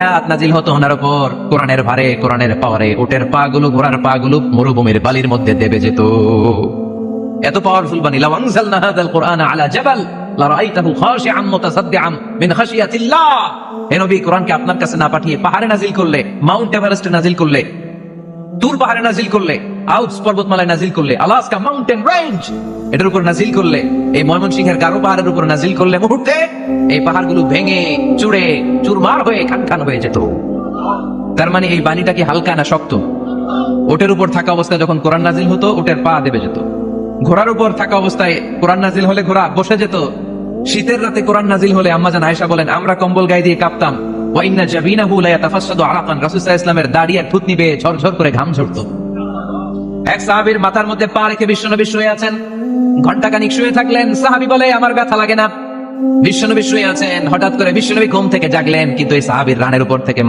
আয়াত নাজিল হতো ওনার উপর কোরআনের ভারে, কোরআনের পাওয়ারে উটের পা গুলো, ঘোড়ার পা গুলো মরুভূমির বালির মধ্যে দেবে যেত। এত পাওয়ারফুল বাণী। লাউ আনজালনা হাযাল কুরআনা আলা জাবাল লারাআইতাহু খাশিআন মুতাসাদ্দিআন মিন খাশিয়াতিল্লাহ। হে নবী, কোরআনকে আপনার কাছে না পাঠিয়ে পাহাড়ে নাজিল করলে, মাউন্ট এভারেস্টে নাজিল করলে, তুর পাহাড়ে নাজিল করলে, আল্পস পর্বতমালায় নাজিল করলে, আলাস্কা মাউন্টেন রেঞ্জ এটার উপর নাজিল করলে, এই ময়মনসিংহের গারো পাহাড়ের উপর নাজিল করলে, মুহূর্তে এই পাহাড়গুলো ভেঙে চুরে চুরমার হয়ে খান খান হয়ে যেত। তার মানে এই বাণীটা কি হালকা না শক্ত? ওটের উপর থাকা অবস্থায় যখন কোরআন নাজিল হতো, ওটের পা দেবে যেত। ঘোড়ার উপর থাকা অবস্থায় কোরআন নাজিল হলে ঘোড়া বসে যেত। শীতের রাতে কোরআন নাজিল হলে আম্মা জান আয়েশা বলেন, আমরা কম্বল গায়ে দিয়ে কাঁপতাম। ওয়া ইন্না জাবিনাহু লা ইয়াতাফাসসাদু আরাকান। রাসূল সাল্লাল্লাহু আলাইহি ওয়াসাল্লামের দাড়ি আর থুতনি বেয়ে ঝরঝর করে ঘাম ঝরতো। এক সাহাবীর মাথার মধ্যে পা রেখে বিশ্বনবী শুয়ে আছেন। ঘন্টাখানিক শুয়ে থাকলেন। সাহাবী বলে, আমার ব্যথা লাগে না। বিশ্বনবী শুয়ে আছেন। হঠাৎ করে বিশ্বনবী ঘুম থেকে জাগলেন, কিন্তু এই সাহাবীর রানের উপর থেকে